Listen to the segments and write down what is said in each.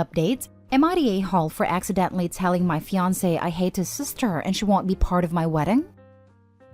Update: am I the a-hole for accidentally telling my fiancé I hate his sister and she won't be part of my wedding?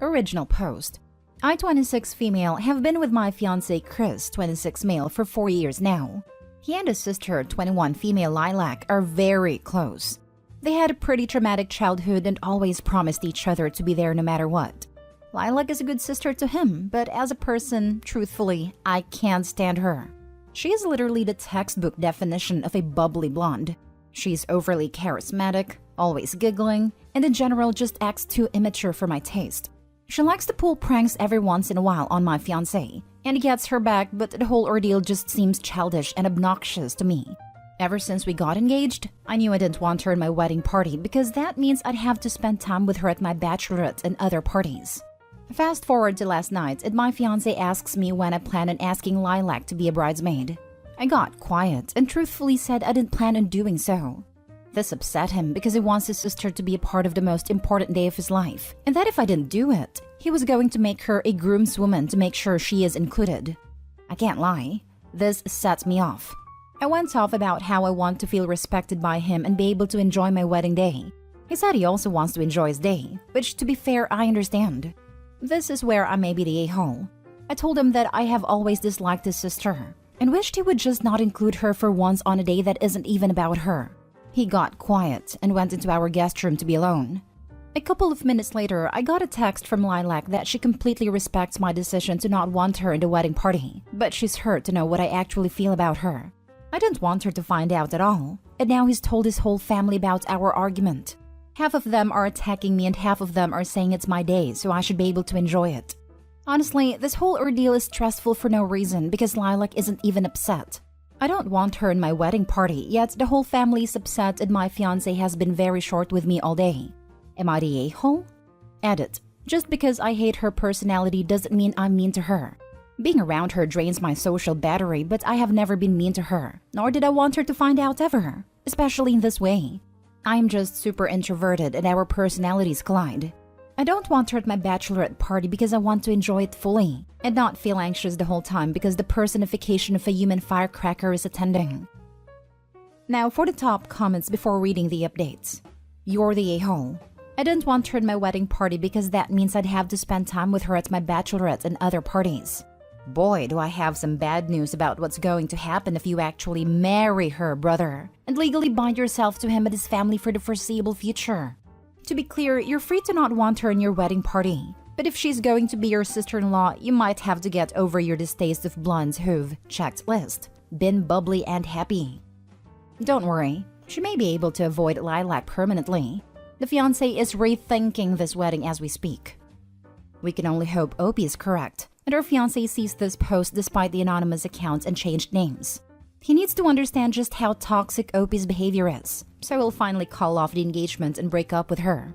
Original post: I, 26 female, have been with my fiancé Chris, 26 male, for 4 years now. He and his sister, 21 female Lilac, are very close. They had a pretty traumatic childhood and always promised each other to be there no matter what. Lilac is a good sister to him, but as a person, truthfully, I can't stand her. She is literally the textbook definition of a bubbly blonde. She's overly charismatic, always giggling, and in general just acts too immature for my taste. She likes to pull pranks every once in a while on my fiancé, and he gets her back, but the whole ordeal just seems childish and obnoxious to me. Ever since we got engaged, I knew I didn't want her in my wedding party because that means I'd have to spend time with her at my bachelorette and other parties. Fast forward to last night, and my fiancé asks me when I plan on asking Lilac to be a bridesmaid. I got quiet and truthfully said I didn't plan on doing so. This upset him because he wants his sister to be a part of the most important day of his life, and that if I didn't do it, he was going to make her a groomswoman to make sure she is included. I can't lie, this sets me off. I went off about how I want to feel respected by him and be able to enjoy my wedding day. He said he also wants to enjoy his day, which to be fair, I understand. This is where I may be the a-hole. I told him that I have always disliked his sister and wished he would just not include her for once on a day that isn't even about her. He got quiet and went into our guest room to be alone. A couple of minutes later, I got a text from Lilac that she completely respects my decision to not want her in the wedding party, but she's hurt to know what I actually feel about her. I didn't want her to find out at all, and now he's told his whole family about our argument. Half of them are attacking me and half of them are saying it's my day, so I should be able to enjoy it. Honestly, this whole ordeal is stressful for no reason because Lilac isn't even upset. I don't want her in my wedding party, yet the whole family is upset and my fiancé has been very short with me all day. Am I the a-hole? Edit: just because I hate her personality doesn't mean I'm mean to her. Being around her drains my social battery, but I have never been mean to her, nor did I want her to find out ever, especially in this way. I'm just super introverted and our personalities collide. I don't want her at my bachelorette party because I want to enjoy it fully and not feel anxious the whole time because the personification of a human firecracker is attending. Now for the top comments before reading the updates. You're the a-hole. I didn't want her at my wedding party because that means I'd have to spend time with her at my bachelorette and other parties. Boy, do I have some bad news about what's going to happen if you actually marry her brother and legally bind yourself to him and his family for the foreseeable future. To be clear, you're free to not want her in your wedding party, but if she's going to be your sister-in-law, you might have to get over your distaste of blondes who've, checked list, been bubbly and happy. Don't worry, she may be able to avoid Lilac permanently. The fiancé is rethinking this wedding as we speak. We can only hope Opie is correct, and our fiancé sees this post despite the anonymous accounts and changed names. He needs to understand just how toxic Opie's behavior is, so he'll finally call off the engagement and break up with her.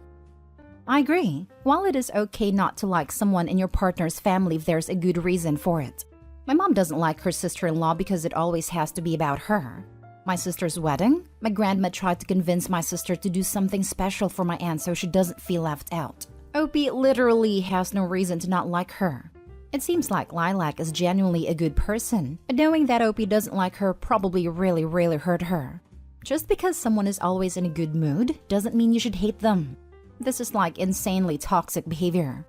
I agree. While it is okay not to like someone in your partner's family if there's a good reason for it. My mom doesn't like her sister-in-law because it always has to be about her. My sister's wedding? My grandma tried to convince my sister to do something special for my aunt so she doesn't feel left out. Opie literally has no reason to not like her. It seems like Lilac is genuinely a good person, but knowing that Opie doesn't like her probably really hurt her. Just because someone is always in a good mood doesn't mean you should hate them. This is like insanely toxic behavior.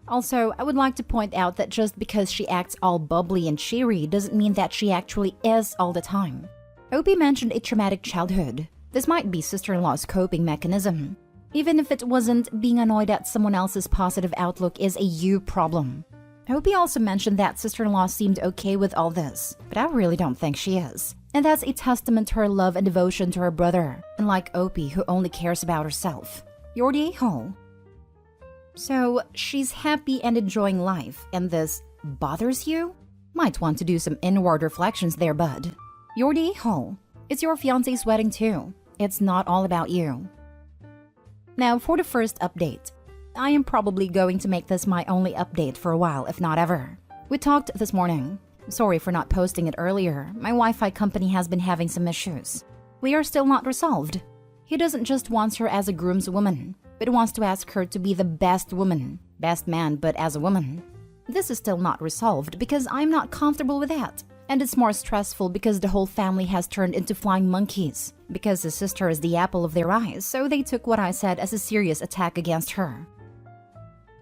Also, I would like to point out that just because she acts all bubbly and cheery doesn't mean that she actually is all the time. Opie mentioned a traumatic childhood. This might be sister-in-law's coping mechanism. Even if it wasn't, being annoyed at someone else's positive outlook is a you problem. Opie also mentioned that sister-in-law seemed okay with all this, but I really don't think she is. And that's a testament to her love and devotion to her brother, unlike Opie who only cares about herself. You're the a-hole. So, she's happy and enjoying life, and this bothers you? Might want to do some inward reflections there, bud. You're the a-hole. It's your fiancé's wedding too. It's not all about you. Now for the first update. I am probably going to make this my only update for a while, if not ever. We talked this morning. Sorry for not posting it earlier. My Wi-Fi company has been having some issues. We are still not resolved. He doesn't just want her as a groomswoman, but wants to ask her to be the best woman. Best man, but as a woman. This is still not resolved because I'm not comfortable with that. And it's more stressful because the whole family has turned into flying monkeys. Because his sister is the apple of their eyes, so they took what I said as a serious attack against her.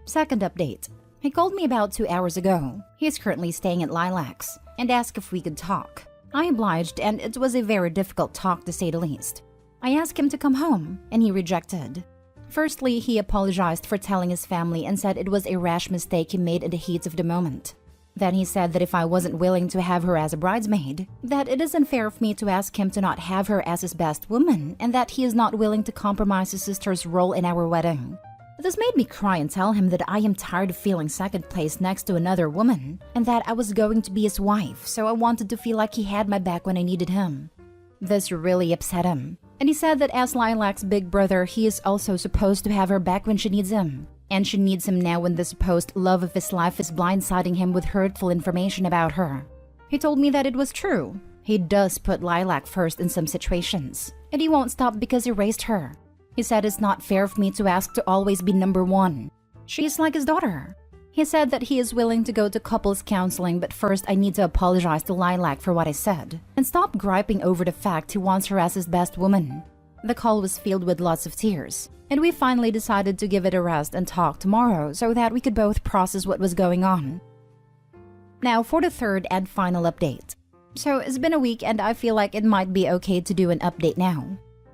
Second update. He called me about 2 hours ago. He is currently staying at Lilac's and asked if we could talk. I obliged, and it was a very difficult talk to say the least. I asked him to come home, and he rejected. Firstly, he apologized for telling his family and said it was a rash mistake he made in the heat of the moment. Then he said that if I wasn't willing to have her as a bridesmaid, that it isn't fair of me to ask him to not have her as his best woman, and that he is not willing to compromise his sister's role in our wedding. This made me cry and tell him that I am tired of feeling second place next to another woman, and that I was going to be his wife, so I wanted to feel like he had my back when I needed him. This really upset him, and he said that as Lilac's big brother, he is also supposed to have her back when she needs him. And she needs him now when the supposed love of his life is blindsiding him with hurtful information about her. He told me that it was true. He does put Lilac first in some situations, and he won't stop because he raised her. He said it's not fair of me to ask to always be number one. She is like his daughter. He said that he is willing to go to couples counseling, but first I need to apologize to Lilac for what I said, and stop griping over the fact he wants her as his best woman. The call was filled with lots of tears, and we finally decided to give it a rest and talk tomorrow so that we could both process what was going on. Now for the third and final update. So it's been a week and I feel like it might be okay to do an update now.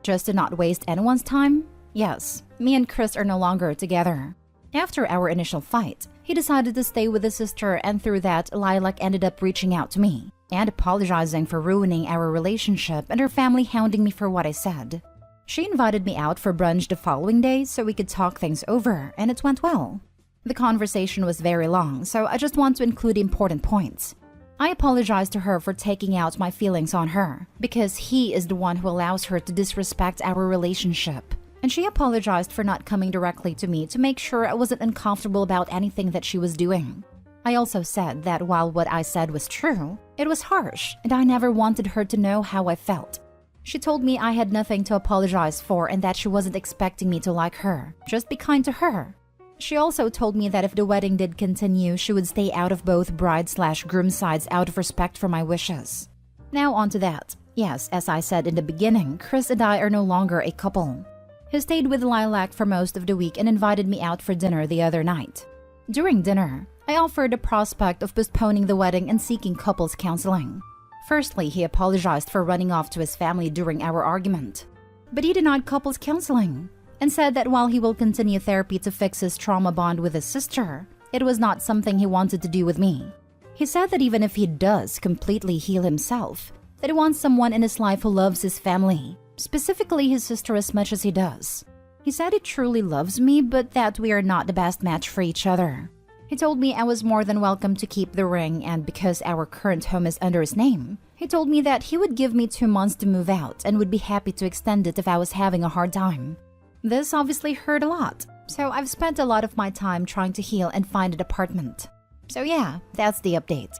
Just to not waste anyone's time? Yes, me and Chris are no longer together. After our initial fight, he decided to stay with his sister, and through that, Lilac ended up reaching out to me and apologizing for ruining our relationship and her family hounding me for what I said. She invited me out for brunch the following day so we could talk things over, and it went well. The conversation was very long, so I just want to include important points. I apologized to her for taking out my feelings on her, because he is the one who allows her to disrespect our relationship. And she apologized for not coming directly to me to make sure I wasn't uncomfortable about anything that she was doing. I also said that while what I said was true, it was harsh, and I never wanted her to know how I felt. She told me I had nothing to apologize for and that she wasn't expecting me to like her. Just be kind to her. She also told me that if the wedding did continue, she would stay out of both bride/groom sides out of respect for my wishes. Now on to that. Yes, as I said in the beginning, Chris and I are no longer a couple. He stayed with Lilac for most of the week and invited me out for dinner the other night. During dinner, I offered the prospect of postponing the wedding and seeking couples counseling. Firstly, he apologized for running off to his family during our argument. But he denied couples counseling and said that while he will continue therapy to fix his trauma bond with his sister, it was not something he wanted to do with me. He said that even if he does completely heal himself, that he wants someone in his life who loves his family, specifically his sister as much as he does. He said he truly loves me, but that we are not the best match for each other. He told me I was more than welcome to keep the ring, and because our current home is under his name, he told me that he would give me 2 months to move out and would be happy to extend it if I was having a hard time. This obviously hurt a lot, so I've spent a lot of my time trying to heal and find an apartment. So yeah, that's the update.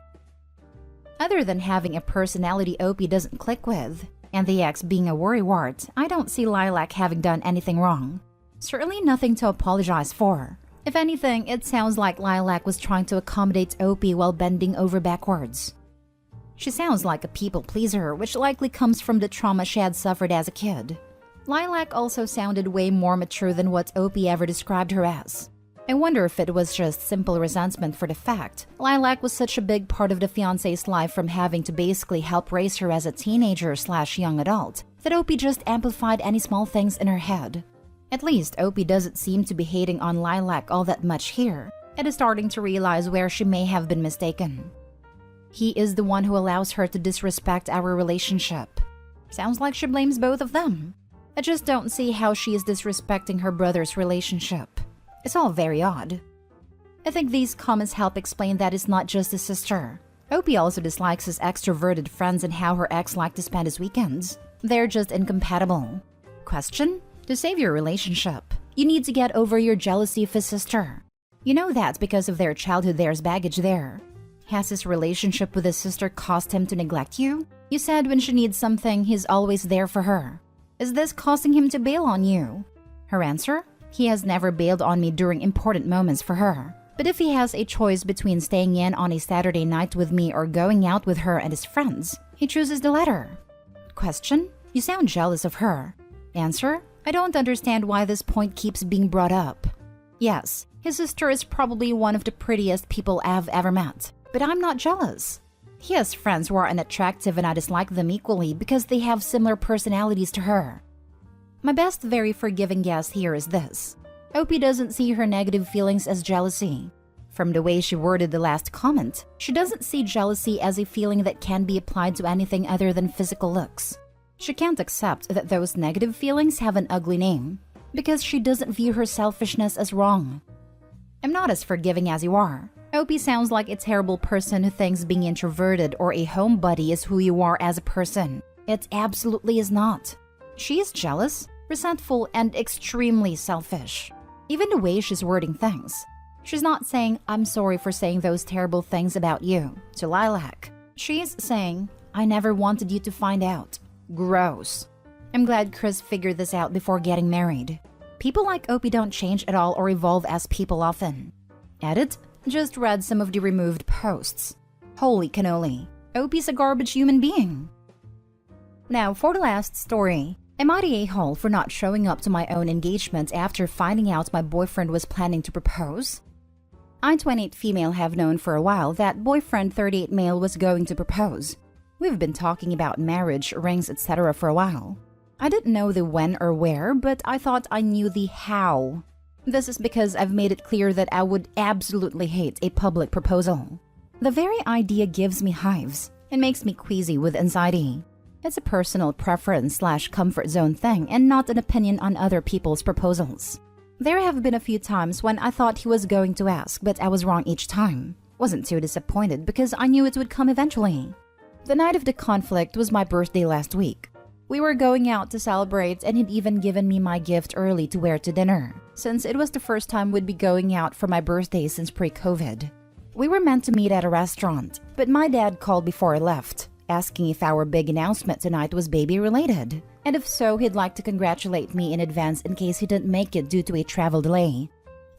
Other than having a personality OP doesn't click with, and the ex being a worrywart, I don't see Lilac having done anything wrong. Certainly nothing to apologize for. If anything, it sounds like Lilac was trying to accommodate OP while bending over backwards. She sounds like a people pleaser, which likely comes from the trauma she had suffered as a kid. Lilac also sounded way more mature than what OP ever described her as. I wonder if it was just simple resentment for the fact Lilac was such a big part of the fiancé's life from having to basically help raise her as a teenager/young adult, that OP just amplified any small things in her head. At least OP doesn't seem to be hating on Lilac all that much here, and is starting to realize where she may have been mistaken. He is the one who allows her to disrespect our relationship. Sounds like she blames both of them. I just don't see how she is disrespecting her brother's relationship. It's all very odd. I think these comments help explain that it's not just his sister. OP also dislikes his extroverted friends and how her ex liked to spend his weekends. They're just incompatible. Question? To save your relationship, you need to get over your jealousy of his sister. You know that because of their childhood there's baggage there. Has his relationship with his sister caused him to neglect you? You said when she needs something, he's always there for her. Is this causing him to bail on you? Her answer? He has never bailed on me during important moments for her. But if he has a choice between staying in on a Saturday night with me or going out with her and his friends, he chooses the latter. Question: You sound jealous of her. Answer: I don't understand why this point keeps being brought up. Yes, his sister is probably one of the prettiest people I've ever met, but I'm not jealous. He has friends who are unattractive and I dislike them equally because they have similar personalities to her. My best very forgiving guess here is this. Opie doesn't see her negative feelings as jealousy. From the way she worded the last comment, she doesn't see jealousy as a feeling that can be applied to anything other than physical looks. She can't accept that those negative feelings have an ugly name, because she doesn't view her selfishness as wrong. I'm not as forgiving as you are. Opie sounds like a terrible person who thinks being introverted or a homebody is who you are as a person. It absolutely is not. She is jealous, resentful, and extremely selfish. Even the way she's wording things. She's not saying, I'm sorry for saying those terrible things about you, to Lilac. She's saying, I never wanted you to find out. Gross. I'm glad Chris figured this out before getting married. People like Opie don't change at all or evolve as people often. Edit: Just read some of the removed posts. Holy cannoli. Opie's a garbage human being. Now for the last story. Am I the a-hole for not showing up to my own engagement after finding out my boyfriend was planning to propose? I, 28 female, have known for a while that boyfriend 38 male was going to propose. We've been talking about marriage, rings, etc. for a while. I didn't know the when or where, but I thought I knew the how. This is because I've made it clear that I would absolutely hate a public proposal. The very idea gives me hives and makes me queasy with anxiety. It's a personal preference/comfort zone thing and not an opinion on other people's proposals. There have been a few times when I thought he was going to ask, but I was wrong each time. Wasn't too disappointed because I knew it would come eventually. The night of the conflict was my birthday last week. We were going out to celebrate and he'd even given me my gift early to wear to dinner, since it was the first time we'd be going out for my birthday since pre-COVID. We were meant to meet at a restaurant, but my dad called before I left, asking if our big announcement tonight was baby-related, and if so, he'd like to congratulate me in advance in case he didn't make it due to a travel delay.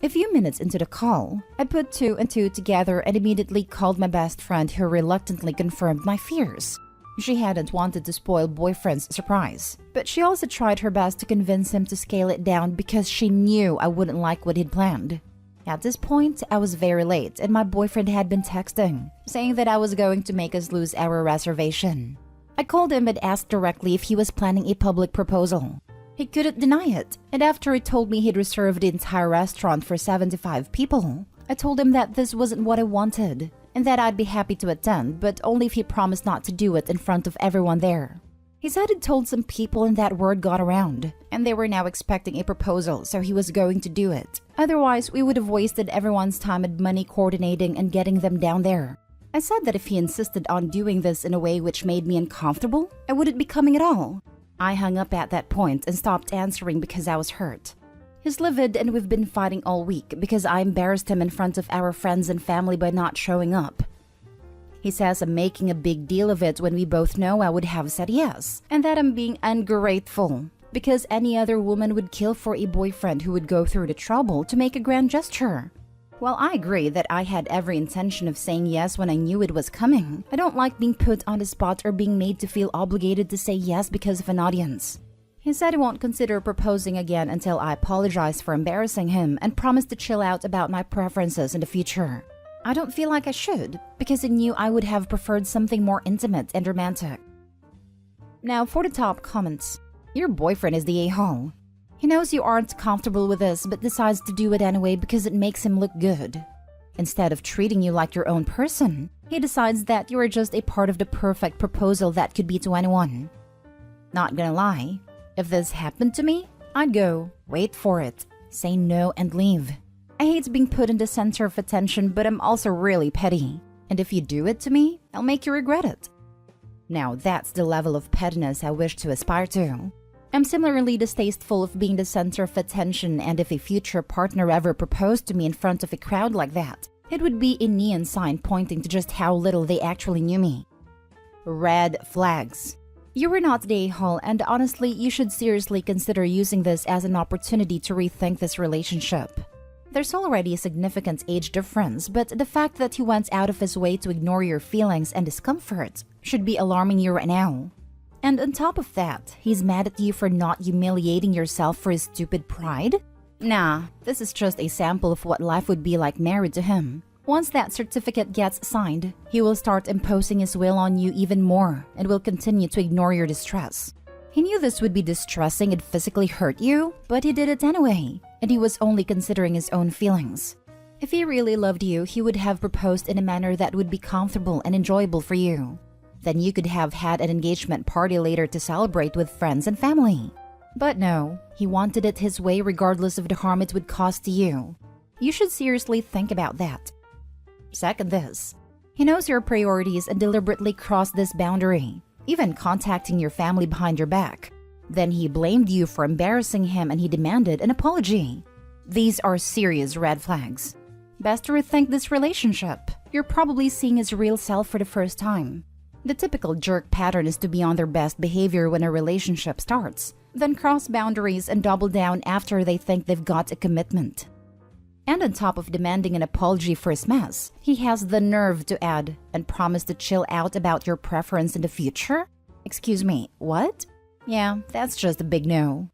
A few minutes into the call, I put two and two together and immediately called my best friend who reluctantly confirmed my fears. She hadn't wanted to spoil boyfriend's surprise, but she also tried her best to convince him to scale it down because she knew I wouldn't like what he'd planned. At this point, I was very late and my boyfriend had been texting, saying that I was going to make us lose our reservation. I called him and asked directly if he was planning a public proposal. He couldn't deny it, and after he told me he'd reserved the entire restaurant for 75 people, I told him that this wasn't what I wanted, and that I'd be happy to attend, but only if he promised not to do it in front of everyone there. He said he'd told some people and that word got around, and they were now expecting a proposal, so he was going to do it. Otherwise, we would have wasted everyone's time and money coordinating and getting them down there. I said that if he insisted on doing this in a way which made me uncomfortable, I wouldn't be coming at all. I hung up at that point and stopped answering because I was hurt. He's livid and we've been fighting all week because I embarrassed him in front of our friends and family by not showing up. He says I'm making a big deal of it when we both know I would have said yes, and that I'm being ungrateful because any other woman would kill for a boyfriend who would go through the trouble to make a grand gesture. While I agree that I had every intention of saying yes when I knew it was coming, I don't like being put on the spot or being made to feel obligated to say yes because of an audience. He said he won't consider proposing again until I apologize for embarrassing him and promised to chill out about my preferences in the future. I don't feel like I should, because he knew I would have preferred something more intimate and romantic. Now for the top comments. Your boyfriend is the a-hole. He knows you aren't comfortable with this but decides to do it anyway because it makes him look good. Instead of treating you like your own person, he decides that you are just a part of the perfect proposal that could be to anyone. Not gonna lie, if this happened to me, I'd go, wait for it, say no and leave. I hate being put in the center of attention, but I'm also really petty. And if you do it to me, I'll make you regret it. Now that's the level of pettiness I wish to aspire to. I'm similarly distasteful of being the center of attention, and if a future partner ever proposed to me in front of a crowd like that, it would be a neon sign pointing to just how little they actually knew me. Red flags. You were not the a-hole, and honestly, you should seriously consider using this as an opportunity to rethink this relationship. There's already a significant age difference, but the fact that he went out of his way to ignore your feelings and discomfort should be alarming you right now. And on top of that, he's mad at you for not humiliating yourself for his stupid pride? Nah, this is just a sample of what life would be like married to him. Once that certificate gets signed, he will start imposing his will on you even more and will continue to ignore your distress. He knew this would be distressing and physically hurt you, but he did it anyway, and he was only considering his own feelings. If he really loved you, he would have proposed in a manner that would be comfortable and enjoyable for you. Then you could have had an engagement party later to celebrate with friends and family. But no, he wanted it his way regardless of the harm it would cause to you. You should seriously think about that. Second this, he knows your priorities and deliberately crossed this boundary, even contacting your family behind your back. Then he blamed you for embarrassing him and he demanded an apology. These are serious red flags. Best to rethink this relationship. You're probably seeing his real self for the first time. The typical jerk pattern is to be on their best behavior when a relationship starts, then cross boundaries and double down after they think they've got a commitment. And on top of demanding an apology for his mess, he has the nerve to add and promise to chill out about your preference in the future? Excuse me, what? Yeah, that's just a big no.